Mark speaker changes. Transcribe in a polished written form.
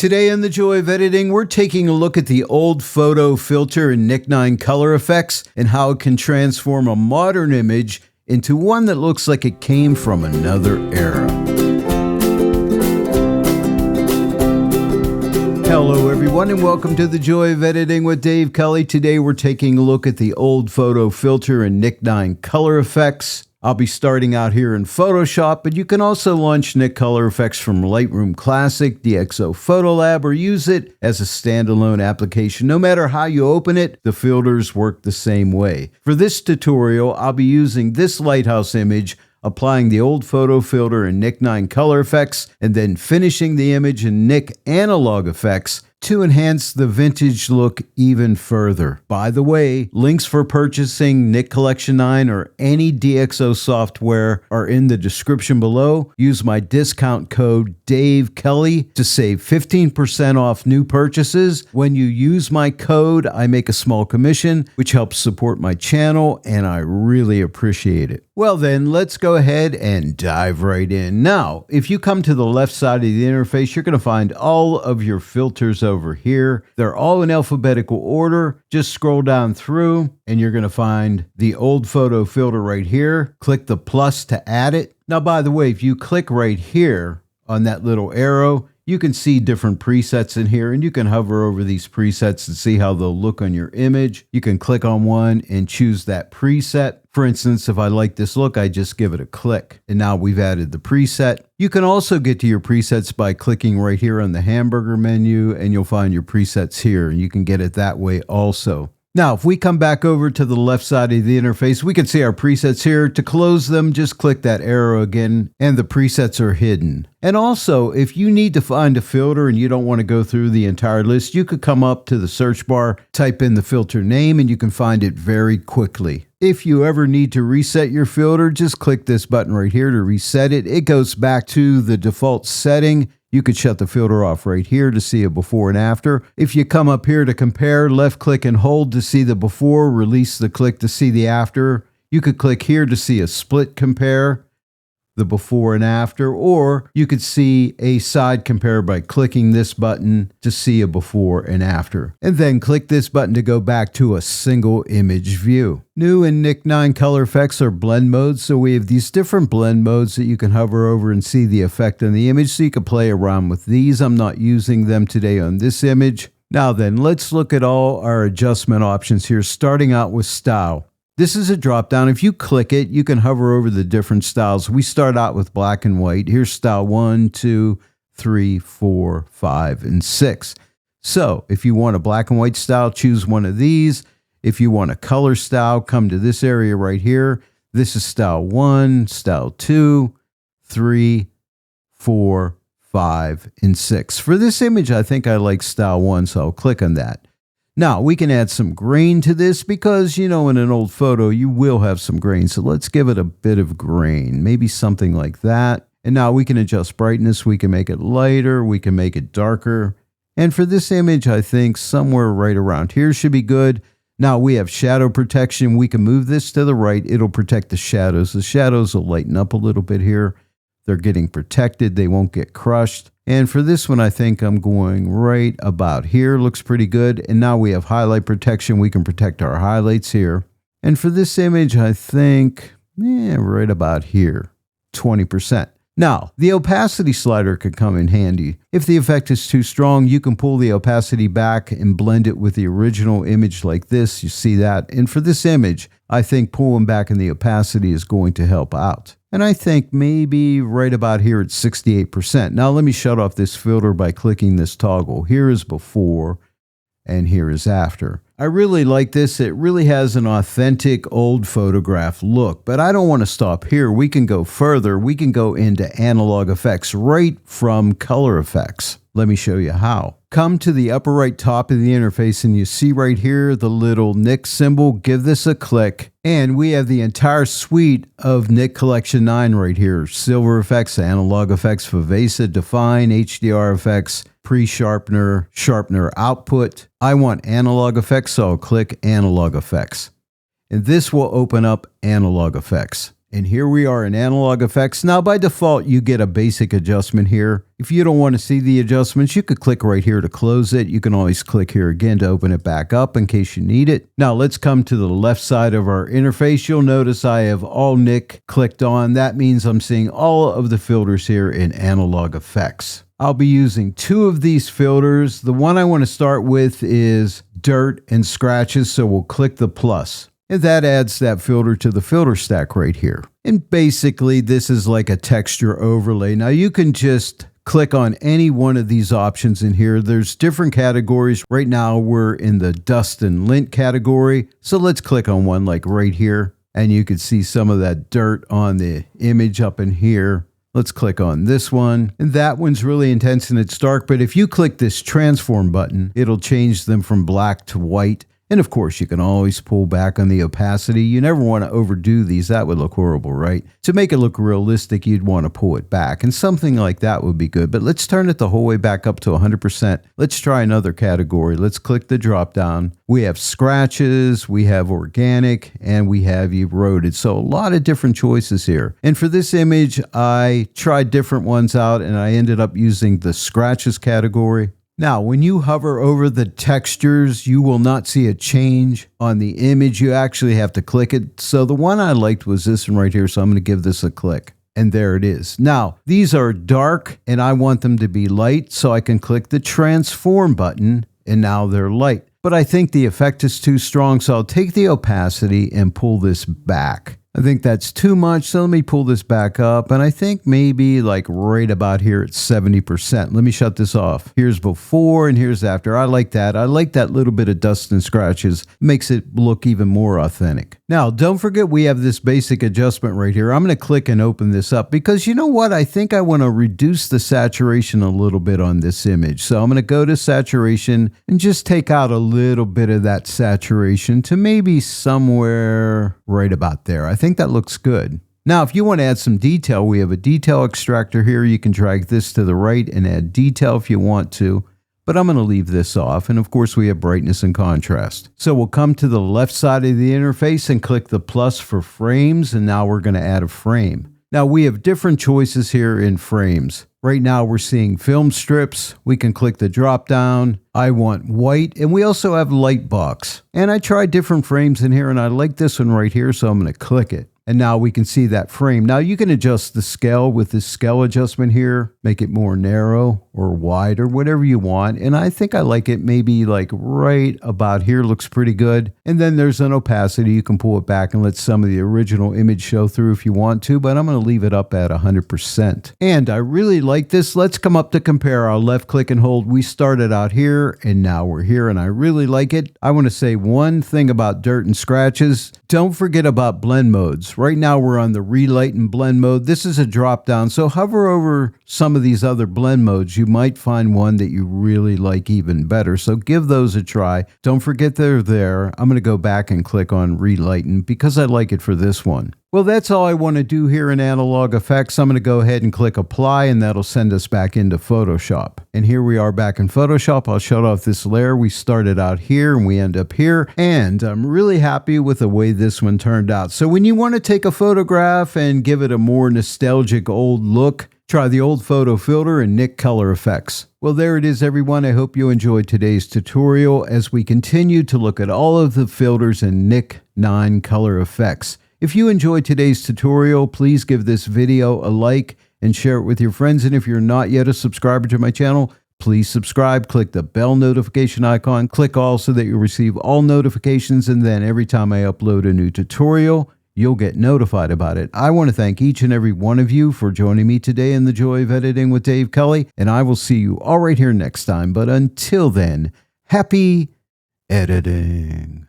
Speaker 1: Today on The Joy of Editing, we're taking a look at the old photo filter in Nik Color Efex and how it can transform a modern image into one that looks like it came from another era. Hello everyone and welcome to The Joy of Editing with Dave Kelly. Today we're taking a look at the old photo filter in Nik Color Efex. I'll be starting out here in Photoshop, but you can also launch Nik Color Efex from Lightroom Classic, DxO Photolab, or use it as a standalone application. No matter how you open it, the filters work the same way. For this tutorial, I'll be using this lighthouse image, applying the old photo filter in Nik Color Efex, and then finishing the image in Nik Analog Efex to enhance the vintage look even further. By the way, links for purchasing Nik Collection 9 or any DxO software are in the description below. Use my discount code DaveKelly to save 15% off new purchases. When you use my code, I make a small commission, which helps support my channel, and I really appreciate it. Well then, let's go ahead and dive right in. Now, if you come to the left side of the interface, you're going to find all of your filters over here. They're all in alphabetical order. Just scroll down through and you're going to find the old photo filter right here. Click the plus to add it. Now, by the way, if you click right here on that little arrow, you can see different presets in here, and you can hover over these presets and see how they'll look on your image. You can click on one and choose that preset. For instance, if I like this look, I just give it a click, and now we've added the preset. You can also get to your presets by clicking right here on the hamburger menu, and you'll find your presets here, and you can get it that way also. Now, if we come back over to the left side of the interface, we can see our presets here. To close them, just click that arrow again, and the presets are hidden. And also, if you need to find a filter and you don't want to go through the entire list, you could come up to the search bar, type in the filter name, and you can find it very quickly. If you ever need to reset your filter, just click this button right here to reset it. It goes back to the default setting. You could shut the filter off right here to see a before and after. If you come up here to compare, left click and hold to see the before, release the click to see the after. You could click here to see a split compare, the before and after, or you could see a side compare by clicking this button to see a before and after. And then click this button to go back to a single image view. New in Nik Color Efex are blend modes, so we have these different blend modes that you can hover over and see the effect on the image, so you can play around with these. I'm not using them today on this image. Now then, let's look at all our adjustment options here, starting out with style. This is a drop down. If you click it, you can hover over the different styles. We start out with black and white. Here's style 1, 2, 3, 4, 5, and 6. So if you want a black and white style, choose one of these. If you want a color style, come to this area right here. This is style 1, style 2, 3, 4, 5, and 6. For this image, I think I like style 1, so I'll click on that. Now, we can add some grain to this because, you know, in an old photo, you will have some grain. So let's give it a bit of grain, maybe something like that. And now we can adjust brightness. We can make it lighter. We can make it darker. And for this image, I think somewhere right around here should be good. Now we have shadow protection. We can move this to the right. It'll protect the shadows. The shadows will lighten up a little bit here. They're getting protected. They won't get crushed. And for this one, I think I'm going right about here. Looks pretty good. And now we have highlight protection. We can protect our highlights here. And for this image, I think right about here, 20%. Now, the opacity slider could come in handy. If the effect is too strong, you can pull the opacity back and blend it with the original image like this. You see that? And for this image, I think pulling back in the opacity is going to help out. And I think maybe right about here at 68%. Now let me shut off this filter by clicking this toggle. Here is before and here is after. I really like this. It really has an authentic old photograph look, but I don't want to stop here. We can go further. We can go into Analog Efex right from Color Efex. Let me show you how. Come to the upper right top of the interface and you see right here the little Nik symbol. Give this a click and we have the entire suite of Nik Collection 9 right here. Silver Efex, Analog Efex, Vivesa, Define, HDR Efex, Pre-Sharpener, Sharpener Output. I want Analog Efex, so I'll click Analog Efex. And this will open up Analog Efex. And here we are in Analog Efex. Now, by default, you get a basic adjustment here. If you don't want to see the adjustments, you could click right here to close it. You can always click here again to open it back up in case you need it. Now, let's come to the left side of our interface. You'll notice I have all Nik clicked on. That means I'm seeing all of the filters here in Analog Efex. I'll be using 2 of these filters. The one I want to start with is dirt and scratches, so we'll click the plus. And that adds that filter to the filter stack right here. And basically, this is like a texture overlay. Now, you can just click on any one of these options in here. There's different categories. Right now, we're in the dust and lint category. So let's click on one like right here. And you can see some of that dirt on the image up in here. Let's click on this one. And that one's really intense and it's dark. But if you click this transform button, it'll change them from black to white. And of course, you can always pull back on the opacity. You never want to overdo these. That would look horrible, right? To make it look realistic, you'd want to pull it back. And something like that would be good. But let's turn it the whole way back up to 100%. Let's try another category. Let's click the drop down. We have scratches, we have organic, and we have eroded. So a lot of different choices here. And for this image, I tried different ones out and I ended up using the scratches category. Now, when you hover over the textures, you will not see a change on the image. You actually have to click it. So the one I liked was this one right here. So I'm going to give this a click. And there it is. Now, these are dark and I want them to be light. So I can click the transform button and now they're light. But I think the effect is too strong. So I'll take the opacity and pull this back. I think that's too much, so let me pull this back up, and I think maybe like right about here at 70%. Let me shut this off. Here's before and here's after. I like that. I like that little bit of dust and scratches. Makes it look even more authentic. Now, don't forget we have this basic adjustment right here. I'm going to click and open this up because you know what? I think I want to reduce the saturation a little bit on this image. So I'm going to go to saturation and just take out a little bit of that saturation to maybe somewhere right about there. I think that looks good. Now, if you want to add some detail, we have a detail extractor here. You can drag this to the right and add detail if you want to, but I'm going to leave this off. And of course, we have brightness and contrast. So we'll come to the left side of the interface and click the plus for frames. And now we're going to add a frame. Now we have different choices here in frames. Right now we're seeing film strips. We can click the drop down. I want white, and we also have light box. And I tried different frames in here and I like this one right here, so I'm going to click it. And now we can see that frame. Now you can adjust the scale with this scale adjustment here, make it more narrow or wide or whatever you want. And I think I like it maybe like right about here, looks pretty good. And then there's an opacity. You can pull it back and let some of the original image show through if you want to, but I'm going to leave it up at 100%. And I really like this. Let's come up to compare. I'll left click and hold. We started out here and now we're here and I really like it. I want to say one thing about dirt and scratches. Don't forget about blend modes. Right now we're on the relight and blend mode. This is a drop down. So hover over some of these other blend modes. You might find one that you really like even better. So give those a try. Don't forget they're there. I'm going to go back and click on relighten because I like it for this one. Well, that's all I want to do here in Analog Efex. I'm going to go ahead and click apply and that'll send us back into Photoshop. And here we are back in Photoshop. I'll shut off this layer. We started out here and we end up here. And I'm really happy with the way this one turned out. So when you want to take a photograph and give it a more nostalgic old look, try the old photo filter and Nik Color Efex. Well, there it is, everyone. I hope you enjoyed today's tutorial as we continue to look at all of the filters in Nik Color Efex. If you enjoyed today's tutorial, please give this video a like and share it with your friends. And if you're not yet a subscriber to my channel, please subscribe, click the bell notification icon, click all so that you'll receive all notifications. And then every time I upload a new tutorial, you'll get notified about it. I want to thank each and every one of you for joining me today in the Joy of Editing with Dave Kelly. And I will see you all right here next time. But until then, happy editing.